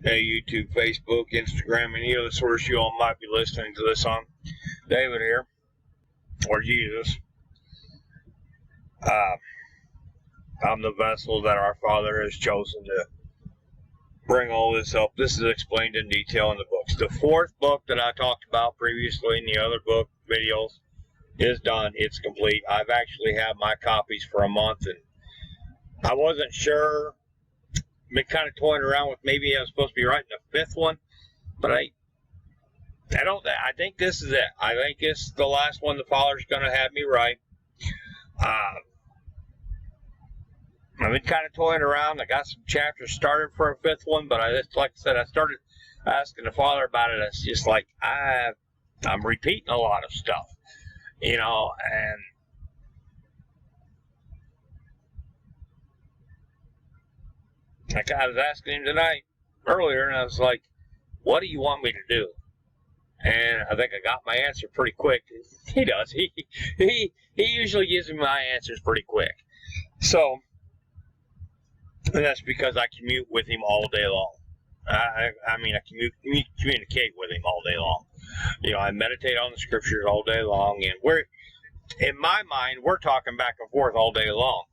Hey, YouTube, Facebook, Instagram, any other source you all might be listening to this on. David here, or Jesus. I'm the vessel that our Father has chosen to bring all this up. This is explained in detail in the books. The fourth book that I talked about previously in the other book videos is done. It's complete. I've actually had my copies for a month, and I wasn't sure. Been kind of toying around with maybe I was supposed to be writing a fifth one, but I think this is it. I think this is the last one the Father's going to have me write. I've been kind of toying around. I got some chapters started for a fifth one, but like I said, I started asking the Father about it. It's just like I'm repeating a lot of stuff, and like I was asking him tonight earlier, and I was like, what do you want me to do? And I think I got my answer pretty quick. He does. He usually gives me my answers pretty quick. So, and that's because I commute with him all day long. I communicate with him all day long. I meditate on the scriptures all day long, and in my mind, we're talking back and forth all day long.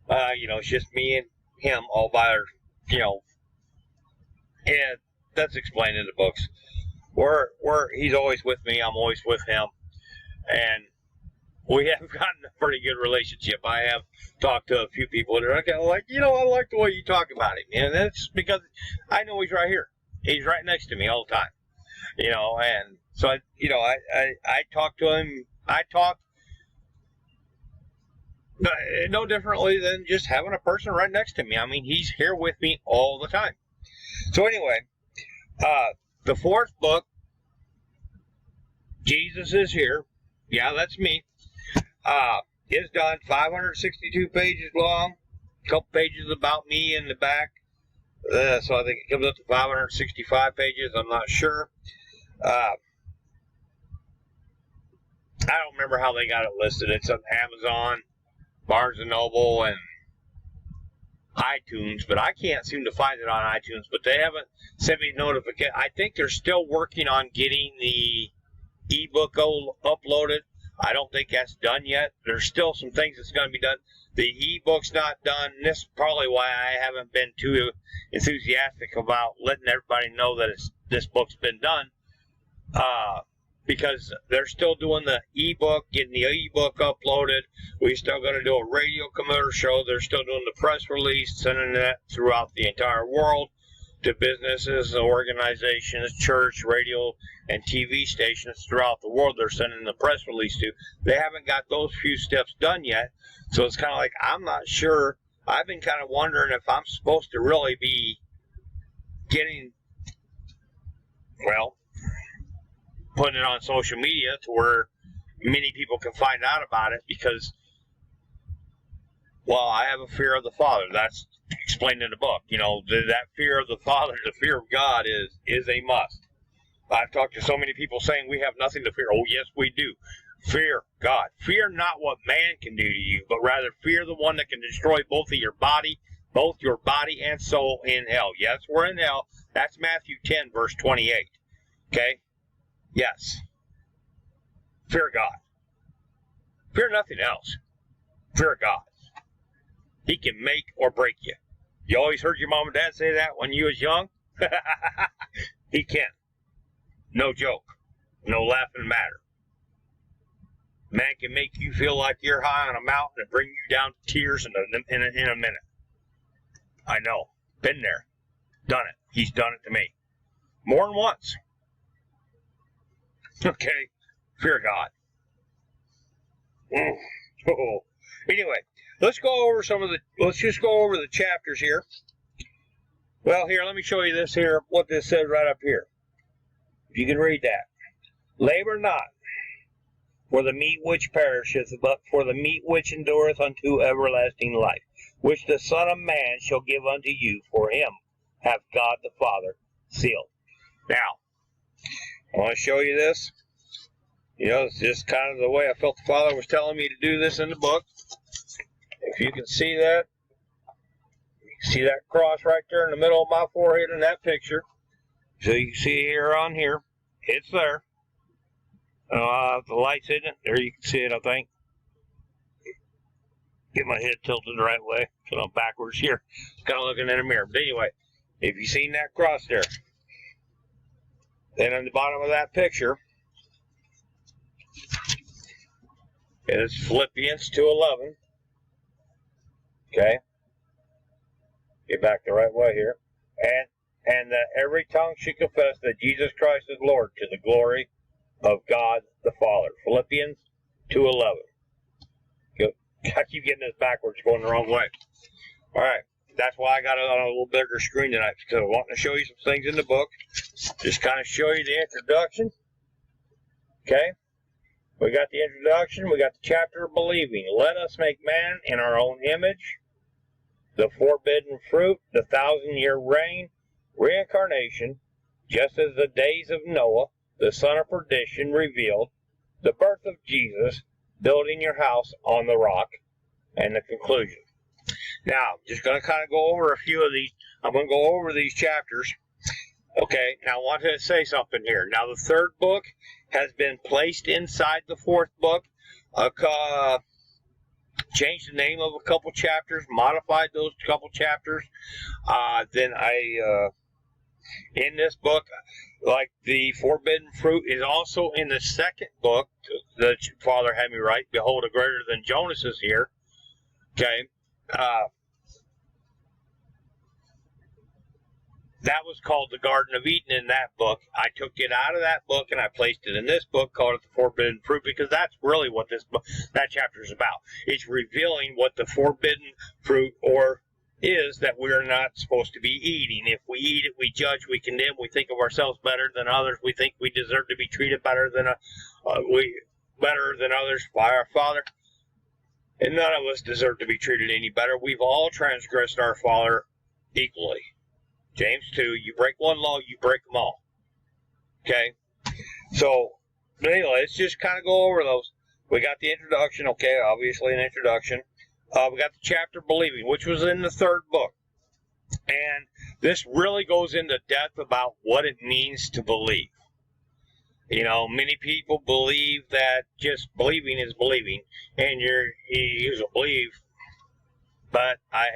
It's just me and him all by our, and that's explained in the books. He's always with me, I'm always with him, and we have gotten a pretty good relationship. I have talked to a few people that are kind of like, I like the way you talk about him, and that's because I know he's right here. He's right next to me all the time, and so I talk to him. I talk no differently than just having a person right next to me. I mean, he's here with me all the time. So anyway, the fourth book, Jesus is Here. Yeah, that's me. Is done. 562 pages long. A couple pages about me in the back. So I think it comes up to 565 pages. I'm not sure. I don't remember how they got it listed. It's on Amazon, Barnes & Noble, and iTunes, but I can't seem to find it on iTunes, but they haven't sent me notification. I think they're still working on getting the ebook uploaded. I don't think that's done yet. There's still some things that's going to be done. The ebook's not done. This is probably why I haven't been too enthusiastic about letting everybody know that this book's been done, because they're still doing the ebook, getting the ebook uploaded. We're still going to do a radio commercial. They're still doing the press release, sending that throughout the entire world to businesses, organizations, church, radio, and TV stations throughout the world. They're sending the press release to. They haven't got those few steps done yet, so it's kind of like, I'm not sure. I've been kind of wondering if I'm supposed to really be getting, putting it on social media to where many people can find out about it, because, I have a fear of the Father. That's explained in the book. That fear of the Father, the fear of God is a must. I've talked to so many people saying we have nothing to fear. Oh, yes, we do. Fear God. Fear not what man can do to you, but rather fear the one that can destroy both your body and soul in hell. Yes, we're in hell. That's Matthew 10, verse 28. Okay? Yes. Fear God. Fear nothing else. Fear God. He can make or break you. You always heard your mom and dad say that when you was young? He can. No joke. No laughing matter. Man can make you feel like you're high on a mountain and bring you down to tears in a minute. I know. Been there. Done it. He's done it to me. More than once. Okay? Fear God. Oh. Anyway, let's just go over the chapters here. Well, here, let me show you this here, what this says right up here. If you can read that. Labor not for the meat which perisheth, but for the meat which endureth unto everlasting life, which the Son of Man shall give unto you. For him hath God the Father sealed. Now, I want to show you this. It's just kind of the way I felt the Father was telling me to do this in the book. If you can see that cross right there in the middle of my forehead in that picture. So you can see here on here, it's there. The light's in it. There you can see it, I think. Get my head tilted the right way, because I'm backwards here. Kind of looking in a mirror. But anyway, if you've seen that cross there, then on the bottom of that picture is Philippians 2:11. Okay. Get back the right way here. And that every tongue should confess that Jesus Christ is Lord, to the glory of God the Father. Philippians 2:11. I keep getting this backwards, going the wrong way. All right. That's why I got it on a little bigger screen tonight, because I want to show you some things in the book. Just kind of show you the introduction. Okay. We got the introduction. We got the chapter of believing. Let us make man in our own image. The forbidden fruit. The 1,000-year reign. Reincarnation. Just as the days of Noah, the son of perdition, revealed. The birth of Jesus. Building your house on the rock. And the conclusion. Now, I'm just going to kind of go over a few of these. I'm going to go over these chapters. Okay, now I want to say something here. Now, the third book has been placed inside the fourth book. Changed the name of a couple chapters, modified those couple chapters. Then in this book, like the forbidden fruit is also in the second book. The Father had me write, behold, a greater than Jonas is here. Okay. That was called the Garden of Eden in that book. I took it out of that book and I placed it in this book, called it the Forbidden Fruit, because that's really what this book, that chapter is about. It's revealing what the forbidden fruit is that we're not supposed to be eating. If we eat it, we judge, we condemn, we think of ourselves better than others, we think we deserve to be treated better than others by our Father. And none of us deserve to be treated any better. We've all transgressed our Father equally. James 2, you break one law, you break them all. Okay? So, but anyway, let's just kind of go over those. We got the introduction, okay, obviously an introduction. We got the chapter Believing, which was in the third book. And this really goes into depth about what it means to believe. You know, many people believe that just believing is believing, and you usually believe. But I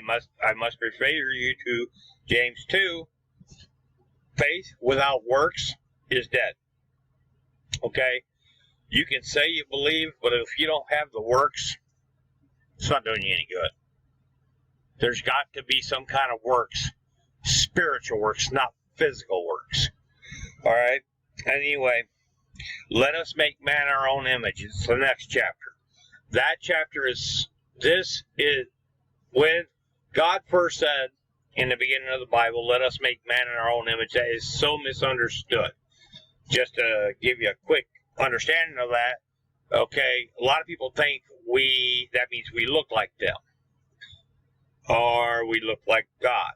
must refer you to James 2. Faith without works is dead. Okay, you can say you believe, but if you don't have the works, it's not doing you any good. There's got to be some kind of works, spiritual works, not physical works. All right. Anyway, let us make man our own image. It's the next chapter. That chapter is, this is when God first said in the beginning of the Bible, let us make man in our own image. That is so misunderstood. Just to give you a quick understanding of that, okay, a lot of people think that means we look like them, or we look like God.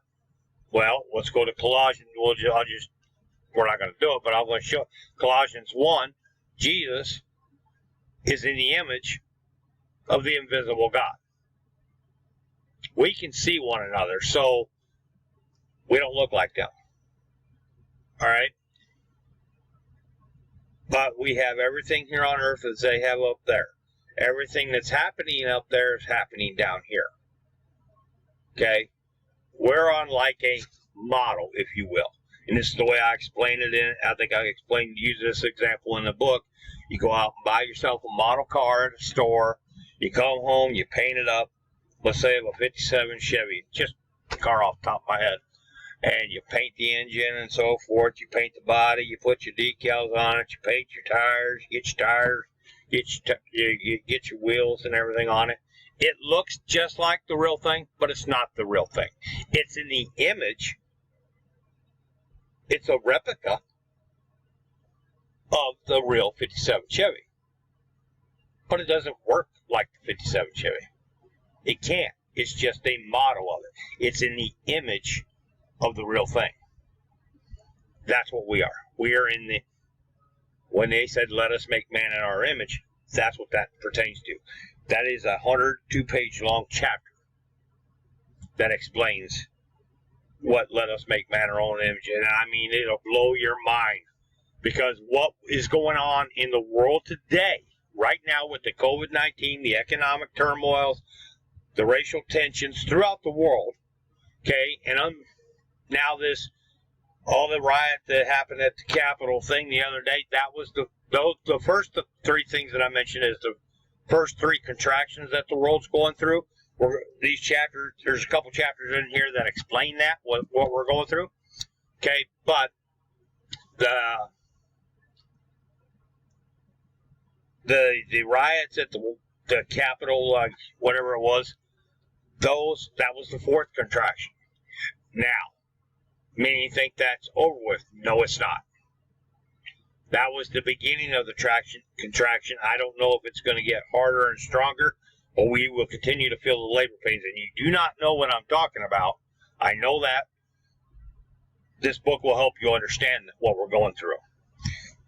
Well, let's go to Colossians. We're not going to do it, but I'm going to show Colossians 1. Jesus is in the image of the invisible God. We can see one another, so we don't look like them. All right? But we have everything here on earth as they have up there. Everything that's happening up there is happening down here. Okay? We're on like a model, if you will. And this is the way I explain it I think I use this example in the book. You go out and buy yourself a model car at a store. You come home, you paint it up. Let's say a 57 Chevy, just a car off the top of my head. And you paint the engine and so forth. You paint the body. You put your decals on it. You paint your tires. You get your tires. You get your wheels and everything on it. It looks just like the real thing, but it's not the real thing. It's in the image. It's a replica of the real 57 Chevy. But it doesn't work like the 57 Chevy. It can't. It's just a model of it. It's in the image of the real thing. That's what we are. We are in the, when they said, let us make man in our image, that's what that pertains to. That is a 102-page long chapter that explains what let us make man our own image. And I mean, it'll blow your mind, because what is going on in the world today, right now, with the COVID-19, the economic turmoils, the racial tensions throughout the world, okay, and now all the riot that happened at the Capitol thing the other day, that was the first three things that I mentioned is the first three contractions that the world's going through. These chapters, there's a couple chapters in here that explain that, what we're going through. Okay, but the riots at the Capitol, whatever it was, that was the fourth contraction. Now, many think that's over with. No, it's not. That was the beginning of the contraction. I don't know if it's going to get harder and stronger, but we will continue to feel the labor pains. And you do not know what I'm talking about. I know that. This book will help you understand what we're going through.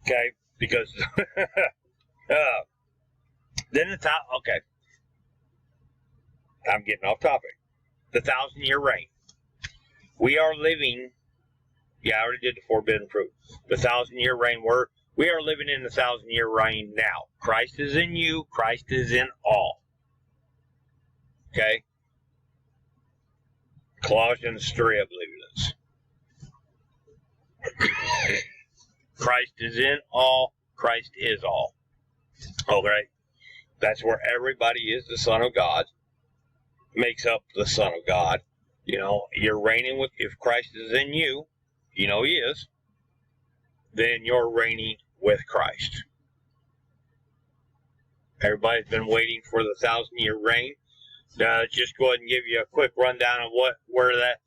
Okay? Because then okay. I'm getting off topic. The 1,000-year reign. We are living. Yeah, I already did the forbidden fruit. The 1,000-year reign. We are living in the 1,000-year reign now. Christ is in you. Christ is in all. Okay? Colossians 3, I believe it is. Christ is in all. Christ is all. Okay? That's where everybody is the Son of God. Makes up the Son of God. You know, you're reigning with, if Christ is in you, you know he is, then you're reigning with Christ. Everybody's been waiting for the 1,000-year reign. Just go ahead and give you a quick rundown of where that,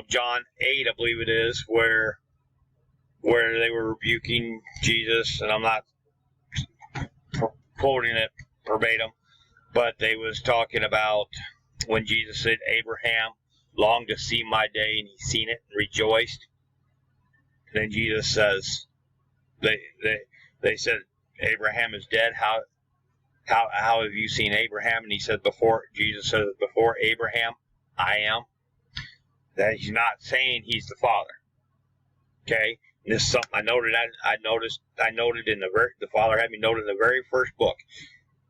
John 8, I believe it is, where they were rebuking Jesus, and I'm not quoting it verbatim, but they was talking about when Jesus said, Abraham longed to see my day, and he seen it and rejoiced. And then Jesus says, they said, Abraham is dead. How have you seen Abraham? And he said, Jesus says, before Abraham, I am. That he's not saying he's the Father. Okay? And this is something I noted. I noted in the Father had me noted in the very first book.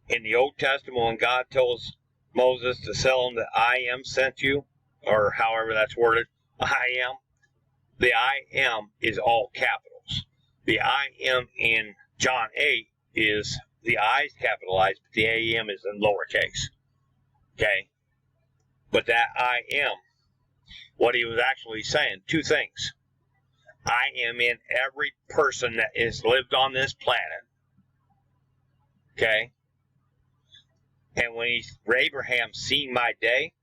In the Old Testament, when God tells Moses to tell him that I am sent you, or however that's worded, I am. The I am is all capitals. The I am in John 8 is the I is capitalized, but the I am is in lowercase. Okay? But that I am, what he was actually saying, two things. I am in every person that has lived on this planet. Okay? And when Abraham seen my day,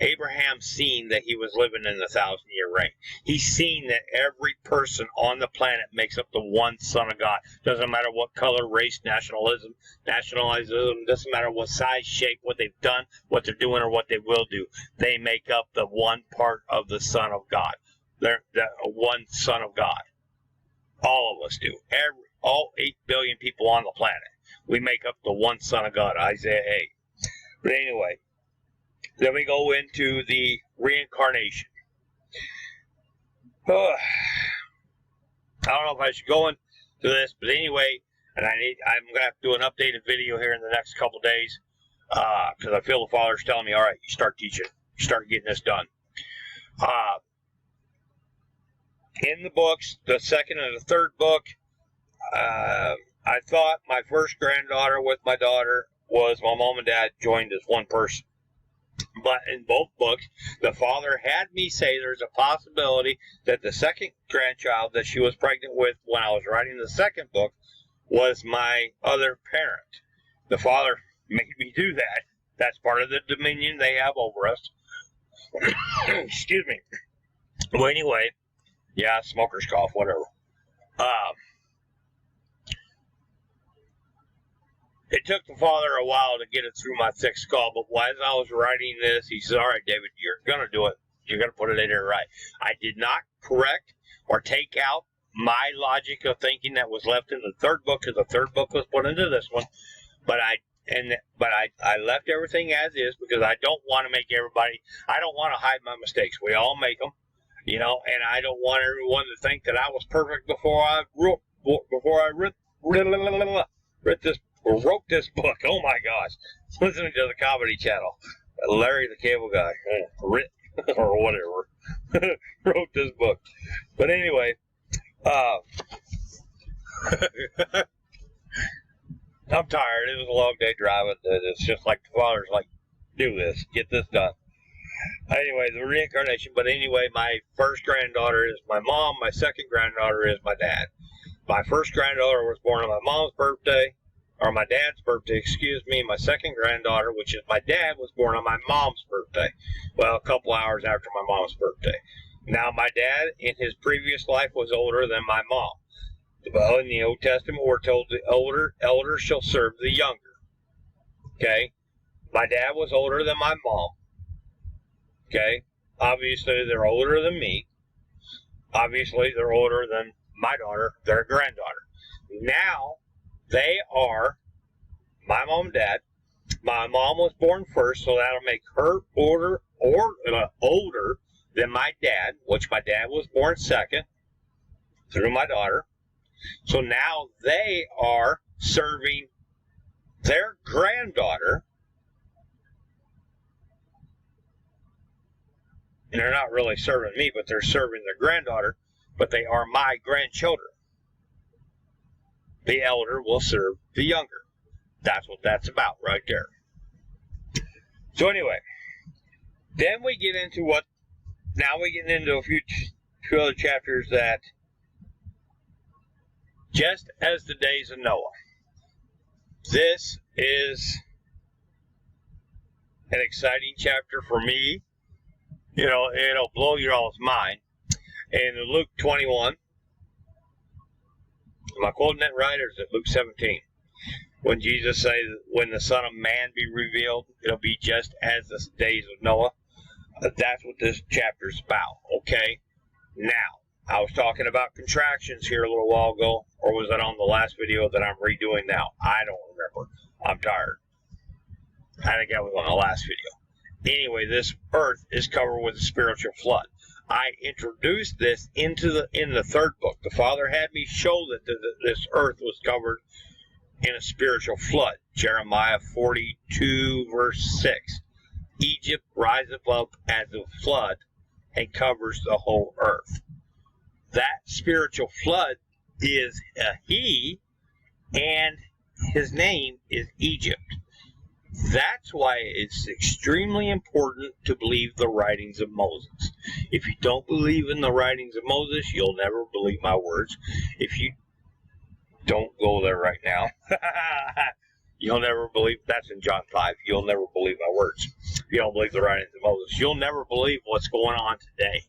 Abraham seen that he was living in the 1,000-year reign. He's seen that every person on the planet makes up the one Son of God. Doesn't matter what color, race, nationalism, doesn't matter what size, shape, what they've done, what they're doing, or what they will do. They make up the one part of the Son of God. They're the one Son of God. All of us do. All 8 billion people on the planet. We make up the one Son of God, Isaiah 8. But anyway, then we go into the reincarnation. I don't know if I should go into this, but anyway, and I'm going to have to do an updated video here in the next couple days, because I feel the Father's telling me, all right, you start teaching, you start getting this done. In the books, the second and the third book, I thought my first granddaughter with my daughter was my mom and dad joined as one person. But in both books, the Father had me say there's a possibility that the second grandchild that she was pregnant with when I was writing the second book was my other parent. The Father made me do that. That's part of the dominion they have over us. Excuse me. Well, anyway, yeah, smoker's cough, whatever. It took the Father a while to get it through my thick skull, but as I was writing this, he said, all right, David, you're going to do it. You're going to put it in there right. I did not correct or take out my logic of thinking that was left in the third book, because the third book was put into this one, but but I left everything as is because I don't want to make everybody. I don't want to hide my mistakes. We all make them, and I don't want everyone to think that I was perfect before I wrote this book. Oh my gosh! Listening to the Comedy Channel, Larry the Cable Guy, or whatever, wrote this book. But anyway, I'm tired. It was a long day driving. It's just like the Father's like, do this, get this done. Anyway, the reincarnation. But anyway, my first granddaughter is my mom. My second granddaughter is my dad. My first granddaughter was born on my mom's birthday, or my dad's birthday, excuse me. My second granddaughter, which is my dad, was born on my mom's birthday. Well, a couple hours after my mom's birthday. Now, my dad, in his previous life, was older than my mom. Well, in the Old Testament, we're told the elder shall serve the younger. Okay? My dad was older than my mom. Okay? Obviously, they're older than me. Obviously, they're older than my daughter, their granddaughter. Now, they are my mom and dad. My mom was born first, so that'll make her older than my dad, which my dad was born second through my daughter. So now they are serving their granddaughter. And they're not really serving me, but they're serving their granddaughter, but they are my grandchildren. The elder will serve the younger. That's what that's about right there. So anyway, then we get into a few other chapters that just as the days of Noah. This is an exciting chapter for me. It'll blow your all's mind. In Luke 21, am I quoting that right, or is it Luke 17? When Jesus says, when the Son of Man be revealed, it'll be just as the days of Noah. That's what this chapter's about, okay? Now, I was talking about contractions here a little while ago, or was that on the last video that I'm redoing now? I don't remember. I'm tired. I think that was on the last video. Anyway, this earth is covered with a spiritual flood. I introduced this in the third book. The Father had me show that this earth was covered in a spiritual flood. Jeremiah 42, verse 6. Egypt riseth up as a flood and covers the whole earth. That spiritual flood is a he, and his name is Egypt. That's why it's extremely important to believe the writings of Moses. If you don't believe in the writings of Moses, you'll never believe my words. If you don't go there right now, you'll never believe. That's in John 5. You'll never believe my words. If you don't believe the writings of Moses, you'll never believe what's going on today.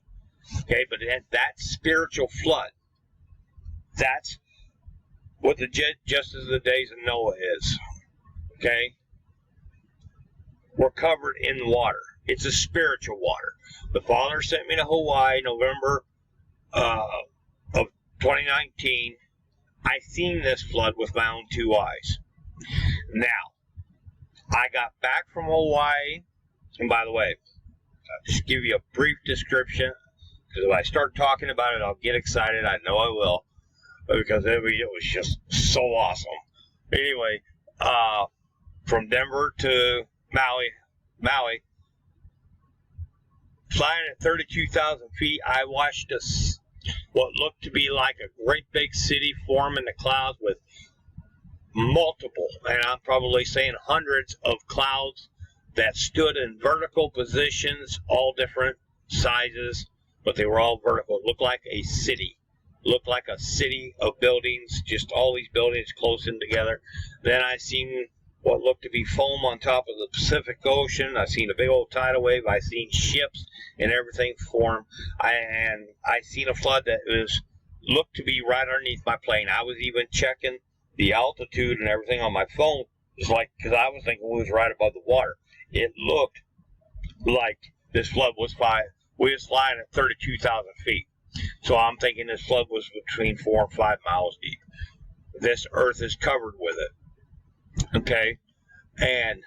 Okay, but that spiritual flood, that's what just as the days of Noah is. Okay? We're covered in water. It's a spiritual water. The Father sent me to Hawaii, November of 2019. I seen this flood with my own two eyes. Now, I got back from Hawaii, and by the way, I'll just give you a brief description, because if I start talking about it, I'll get excited. I know I will, because it was just so awesome. Anyway, from Denver to Maui, flying at 32,000 feet, I watched what looked to be like a great big city form in the clouds with multiple, and I'm probably saying hundreds of clouds that stood in vertical positions, all different sizes, but they were all vertical. It looked like a city. Looked like a city of buildings, just all these buildings close in together. Then I seen what looked to be foam on top of the Pacific Ocean. I seen a big old tidal wave. I seen ships and everything form. I seen a flood that looked to be right underneath my plane. I was even checking the altitude and everything on my phone, just like, because I was thinking we was right above the water. It looked like this flood was we was flying at 32,000 feet. So I'm thinking this flood was between 4 and 5 miles deep. This earth is covered with it. Okay? And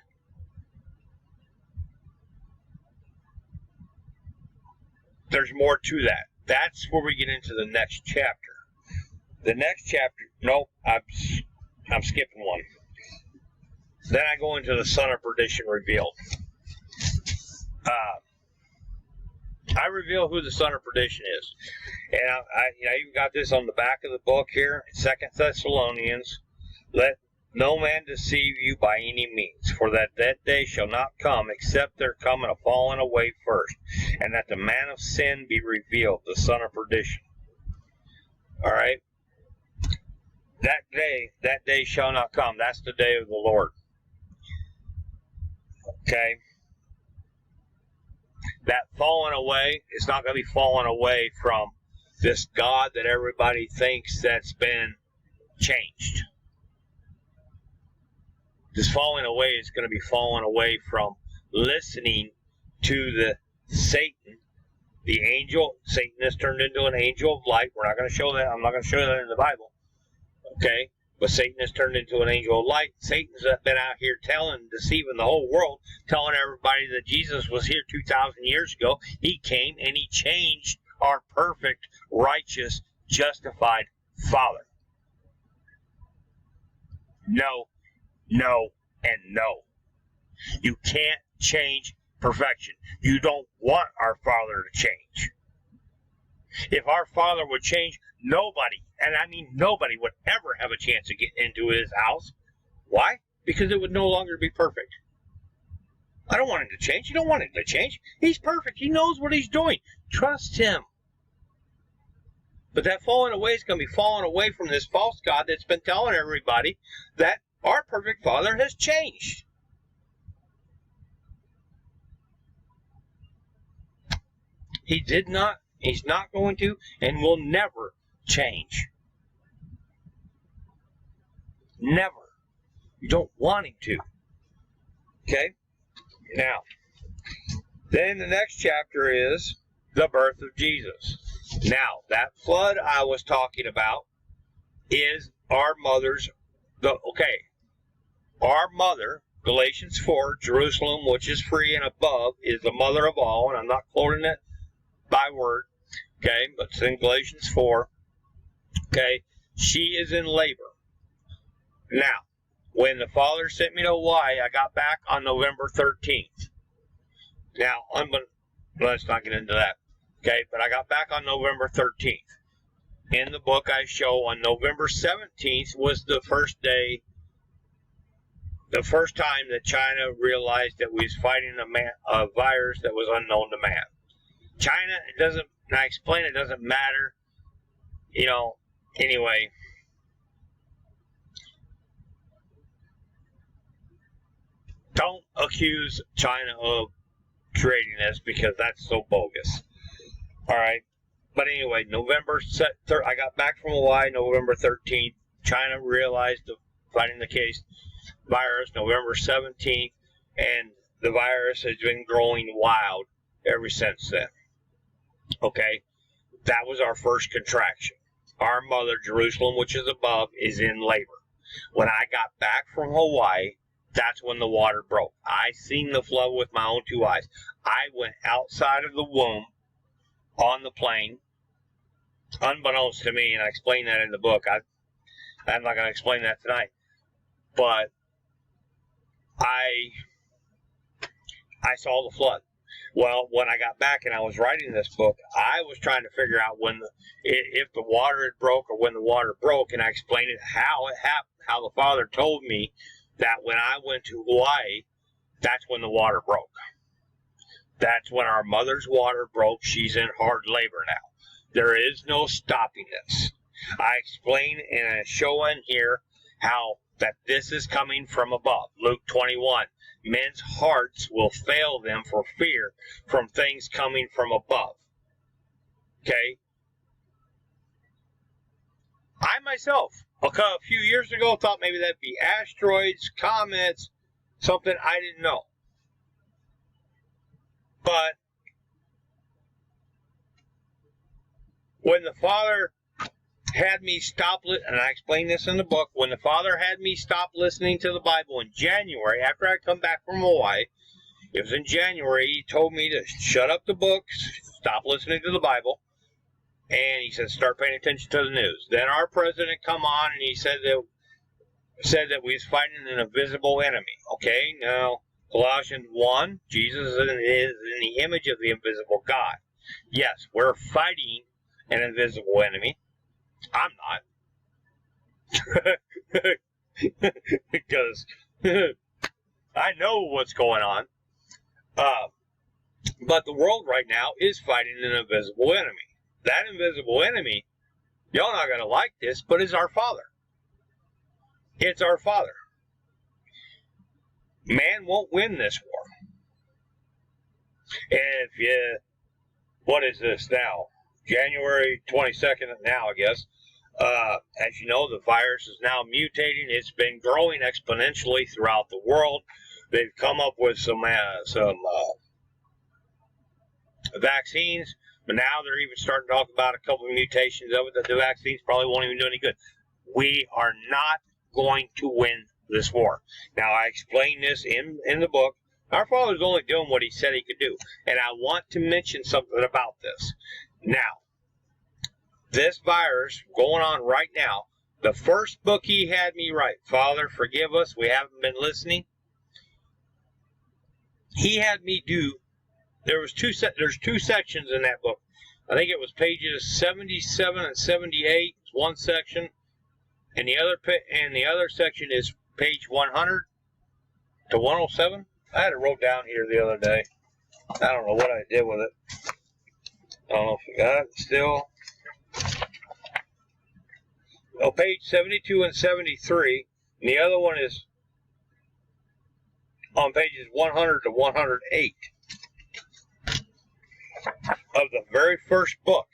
there's more to that. That's where we get into the next chapter. The next chapter, nope, I'm skipping one. Then I go into the son of perdition revealed. I reveal who the son of perdition is. And I even got this on the back of the book here, 2 Thessalonians. Let no man deceive you by any means, for that day shall not come, except there come a falling away first, and that the man of sin be revealed, the son of perdition. All right? That day shall not come. That's the day of the Lord. Okay? That falling away is not going to be falling away from this God that everybody thinks that's been changed. This falling away is going to be falling away from listening to the Satan, the angel. Satan is turned into an angel of light. We're not going to show that. I'm not going to show that in the Bible. Okay? But Satan has turned into an angel of light. Satan's been out here deceiving the whole world, telling everybody that Jesus was here 2,000 years ago. He came and he changed our perfect, righteous, justified Father. No, no, and no. You can't change perfection. You don't want our Father to change. If our Father would change, nobody, and I mean nobody, would ever have a chance to get into his house. Why? Because it would no longer be perfect. I don't want him to change. You don't want him to change. He's perfect. He knows what he's doing. Trust him. But that falling away is going to be falling away from this false God that's been telling everybody that our perfect Father has changed. He did not. He's not going to and will never change. Never. You don't want him to. Okay? Now, then the next chapter is the birth of Jesus. Now, that flood I was talking about is our mother's, our mother, Galatians 4, Jerusalem, which is free and above, is the mother of all, and I'm not quoting it by word, okay, but it's in Galatians 4, okay, she is in labor. Now, when the Father sent me to Hawaii, I got back on November 13th. Now, let's not get into that, okay, but I got back on November 13th. In the book I show on November 17th was the first day, the first time that China realized that we was fighting a virus that was unknown to man. China, and I explain it doesn't matter, anyway. Don't accuse China of creating this because that's so bogus. All right. But anyway, I got back from Hawaii November 13th. China realized the fighting the case virus November 17th, and the virus has been growing wild ever since then. Okay, that was our first contraction. Our mother, Jerusalem, which is above, is in labor. When I got back from Hawaii, that's when the water broke. I seen the flood with my own two eyes. I went outside of the womb on the plane, unbeknownst to me, and I explain that in the book. I'm not going to explain that tonight, but I saw the flood. Well, when I got back and I was writing this book, I was trying to figure out if the water had broke or when the water broke, and I explained how it happened, how the Father told me that when I went to Hawaii, that's when the water broke. That's when our mother's water broke. She's in hard labor now. There is no stopping this. I explain in a show in here how that this is coming from above. Luke 21. Men's hearts will fail them for fear from things coming from above. Okay? I myself, a few years ago, thought maybe that'd be asteroids, comets, something I didn't know. But when the Father had me stop, and I explain this in the book, when the Father had me stop listening to the Bible in January, after I come back from Hawaii, it was in January, he told me to shut up the books, stop listening to the Bible, and he said, start paying attention to the news. Then our president come on, and he said that we was fighting an invisible enemy. Okay, now, Colossians 1, Jesus is in the image of the invisible God. Yes, we're fighting an invisible enemy. I'm not. Because I know what's going on. But the world right now is fighting an invisible enemy. That invisible enemy, y'all not going to like this, but is our Father. It's our Father. Man won't win this war. And what is this now? January 22nd now, I guess. As you know, the virus is now mutating. It's been growing exponentially throughout the world. They've come up with some vaccines, but now they're even starting to talk about a couple of mutations of it that the vaccines probably won't even do any good. We are not going to win this war. Now, I explain this in the book. Our Father's only doing what he said he could do. And I want to mention something about this. Now, this virus going on right now, the first book he had me write, Father, forgive us, we haven't been listening. He had me do, there's two sections in that book. I think it was pages 77 and 78, one section, and the other section is page 100 to 107. I had it wrote down here the other day. I don't know what I did with it. I don't know if I got it still. Oh, page 72 and 73. And the other one is on pages 100 to 108 of the very first book.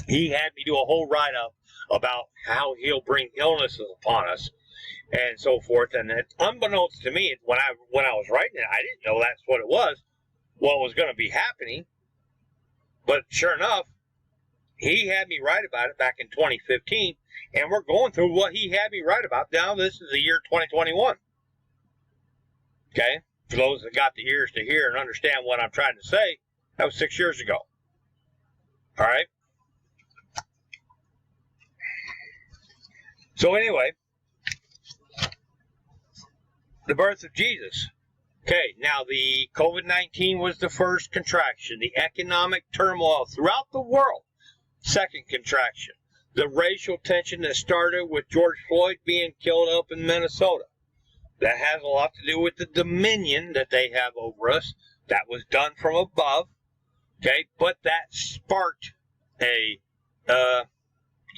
He had me do a whole write-up about how he'll bring illnesses upon us and so forth. And it, unbeknownst to me, when I was writing it, I didn't know that's what it was, what was going to be happening. But sure enough, he had me write about it back in 2015, and we're going through what he had me write about. Now this is the year 2021. Okay? For those that got the ears to hear and understand what I'm trying to say, that was 6 years ago. All right? So anyway, the birth of Jesus. Okay, now the COVID-19 was the first contraction. The economic turmoil throughout the world, second contraction. The racial tension that started with George Floyd being killed up in Minnesota. That has a lot to do with the dominion that they have over us. That was done from above. Okay, but that sparked a,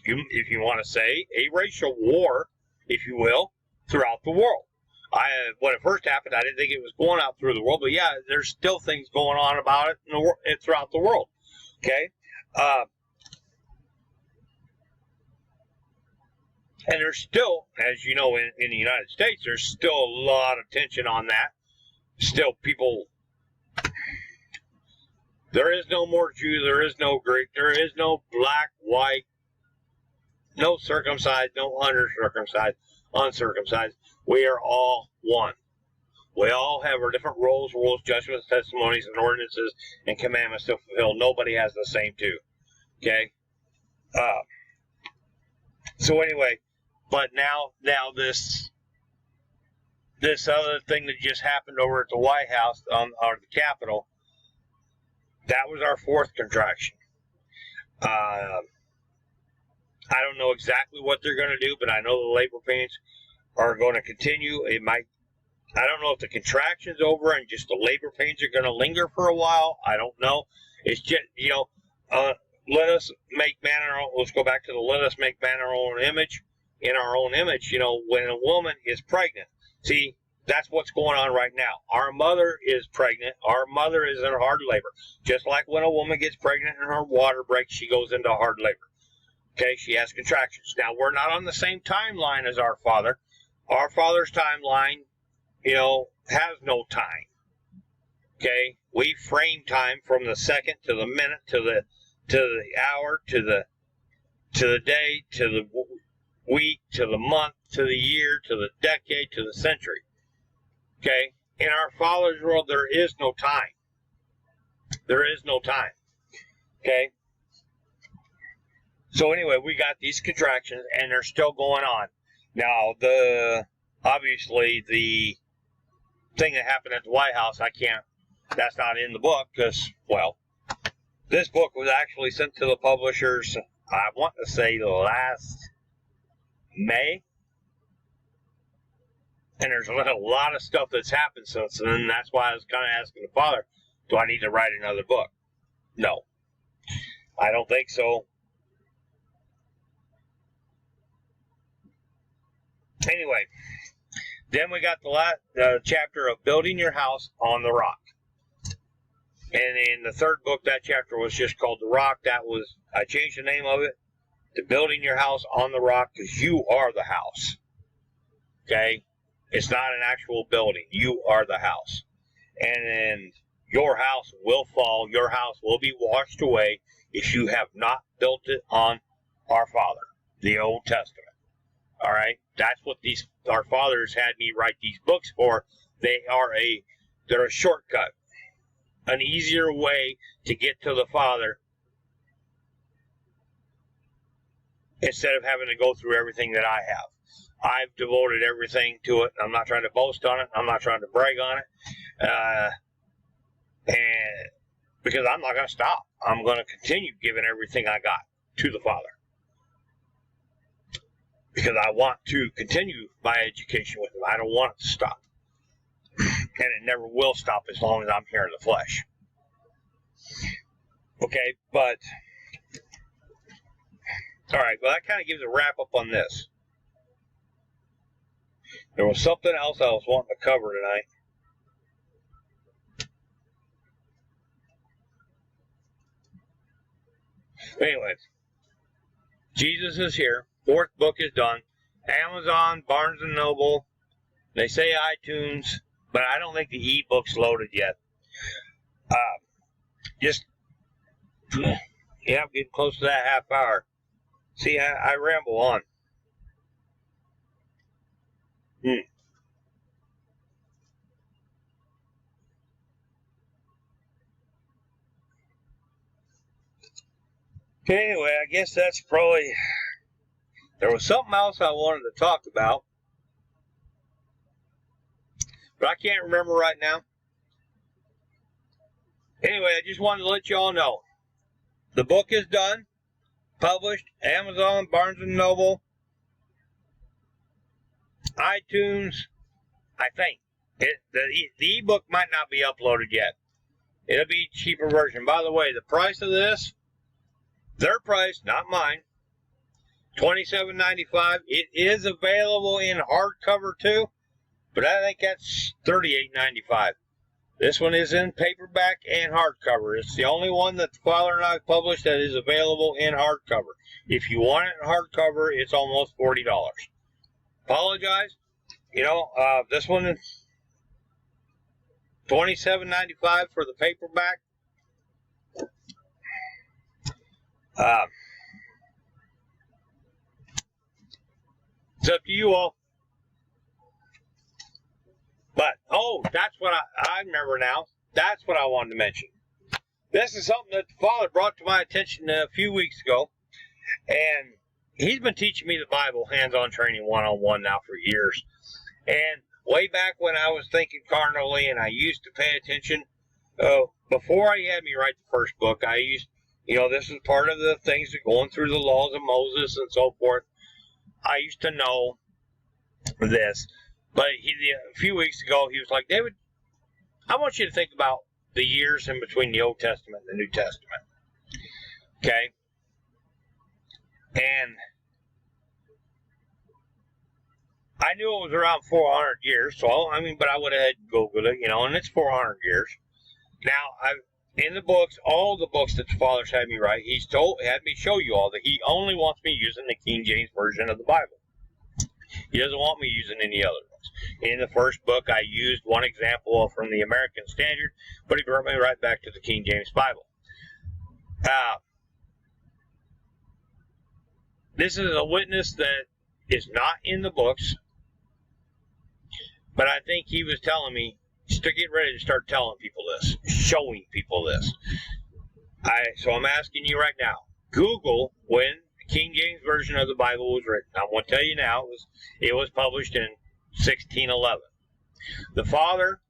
if you want to say, a racial war, if you will, throughout the world. When it first happened, I didn't think it was going out through the world, but yeah, there's still things going on about it throughout the world. Okay, and there's still, as you know, in the United States, there's still a lot of tension on that. Still, people. There is no more Jew, there is no Greek, there is no black, white, no circumcised, no uncircumcised. We are all one. We all have our different roles, rules, judgments, testimonies, and ordinances and commandments to fulfill. Nobody has the same two. Okay? So anyway, but now this other thing that just happened over at the White House, or the Capitol, that was our fourth contraction. I don't know exactly what they're going to do, but I know the labor pains are going to continue. It might, I don't know if the contraction's over and just the labor pains are going to linger for a while. I don't know. It's just, let us make man in our own, let's go back to the let us make man in our own image. In our own image, when a woman is pregnant. See, that's what's going on right now. Our mother is pregnant. Our mother is in hard labor. Just like when a woman gets pregnant and her water breaks, she goes into hard labor. Okay, she has contractions. Now, we're not on the same timeline as our Father. Our Father's timeline, has no time. Okay, we frame time from the second to the minute to the hour to to the day, to the week, to the month, to the year, to the decade, to the century. Okay? In our Father's world, there is no time. There is no time. Okay? So anyway, we got these contractions, and they're still going on. Now, obviously, the thing that happened at the White House, that's not in the book, because, well, this book was actually sent to the publishers, I want to say last May. And there's a lot of stuff that's happened since then, and that's why I was kind of asking the Father, do I need to write another book? No. I don't think so. Anyway, then we got the last chapter of building your house on the rock. And in the third book, that chapter was just called The Rock. I changed the name of it to Building Your House on the Rock, because you are the house. Okay? It's not an actual building. You are the house. And then your house will fall. Your house will be washed away if you have not built it on our Father, the Old Testament. All right? That's what our fathers had me write these books for. They're a shortcut, an easier way to get to the Father instead of having to go through everything that I have. I've devoted everything to it. I'm not trying to boast on it. I'm not trying to brag on it. And because I'm not going to stop. I'm going to continue giving everything I got to the Father. Because I want to continue my education with Him. I don't want it to stop. And it never will stop as long as I'm here in the flesh. Okay, but... Alright, well, that kind of gives a wrap up on this. There was something else I was wanting to cover tonight. Anyways, Jesus is here. Fourth book is done. Amazon, Barnes & Noble, they say iTunes, but I don't think the e-book's loaded yet. I'm getting close to that half hour. See, I ramble on. Anyway, I guess that's probably... There was something else I wanted to talk about, but I can't remember right now. Anyway, I just wanted to let you all know. The book is done, published, Amazon, Barnes & Noble, iTunes, I think. The ebook might not be uploaded yet. It'll be a cheaper version. By the way, the price of this, their price, not mine, $27.95. It is available in hardcover too, but I think that's $38.95. This one is in paperback and hardcover. It's the only one that the Father and I published that is available in hardcover. If you want it in hardcover, it's almost $40. Apologize. This one is $27.95 for the paperback. It's up to you all. But, that's what I remember now. That's what I wanted to mention. This is something that the Father brought to my attention a few weeks ago. And he's been teaching me the Bible, hands-on training, one-on-one now for years. And way back when I was thinking carnally and I used to pay attention, before he had me write the first book, I used, this is part of the things that going through the laws of Moses and so forth. I used to know this, but a few weeks ago, he was like, David, I want you to think about the years in between the Old Testament and the New Testament. Okay? And I knew it was around 400 years, but I would have had to Google it, and it's 400 years. Now, in the books, all the books that the Father's had me write, had me show you all that he only wants me using the King James Version of the Bible. He doesn't want me using any other ones. In the first book, I used one example from the American Standard, but he brought me right back to the King James Bible. This is a witness that is not in the books, but I think he was telling me to get ready to start telling people this, showing people this. So I'm asking you right now, Google when the King James Version of the Bible was written. I'm going to tell you now, it was published in 1611. The Father,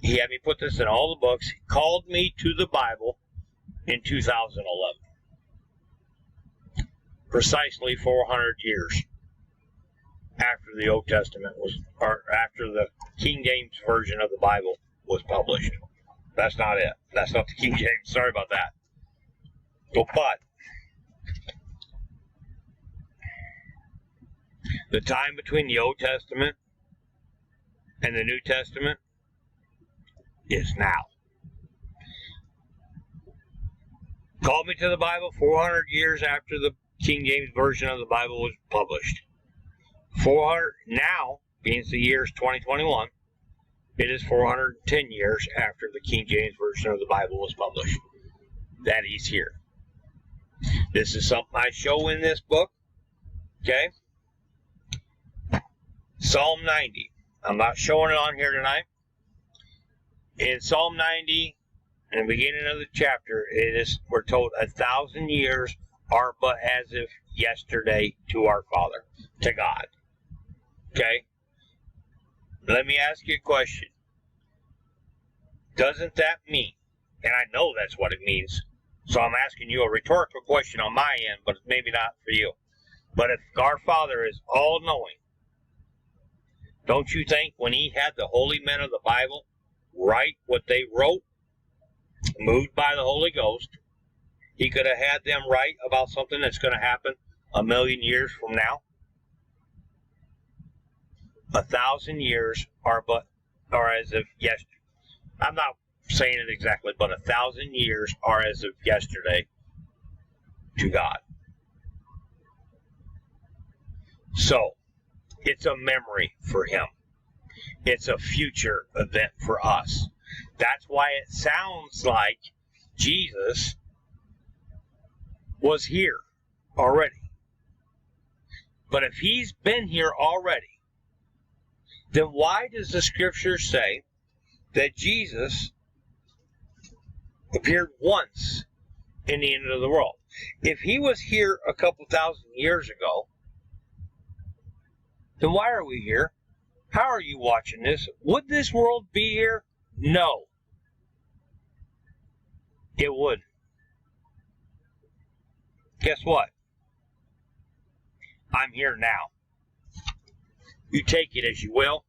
he had me put this in all the books, called me to the Bible in 2011. Precisely 400 years after the Old Testament or after the King James Version of the Bible was published. That's not it. That's not the King James. Sorry about that. But the time between the Old Testament and the New Testament is now. Called me to the Bible 400 years after the King James Version of the Bible was published. 400 now, being the year is 2021, it is 410 years after the King James Version of the Bible was published that he's here. This is something I show in this book. Okay? Psalm 90. I'm not showing it on here tonight. In Psalm 90, in the beginning of the chapter, we're told 1,000 years are but as if yesterday to our Father, to God. Okay? Let me ask you a question. Doesn't that mean, and I know that's what it means, so I'm asking you a rhetorical question on my end, but maybe not for you. But if our Father is all-knowing, don't you think when he had the holy men of the Bible write what they wrote, moved by the Holy Ghost, he could have had them write about something that's going to happen 1,000,000 years from now? 1,000 years are as if yesterday. I'm not saying it exactly, but 1,000 years are as if yesterday to God. So, it's a memory for him. It's a future event for us. That's why it sounds like Jesus was here already. But if he's been here already, then why does the scripture say that Jesus appeared once in the end of the world? If he was here a couple thousand years ago, then why are we here? How are you watching this? Would this world be here? No. It wouldn't. Guess what? I'm here now. You take it as you will.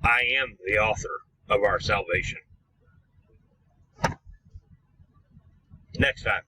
I am the author of our salvation. Next time.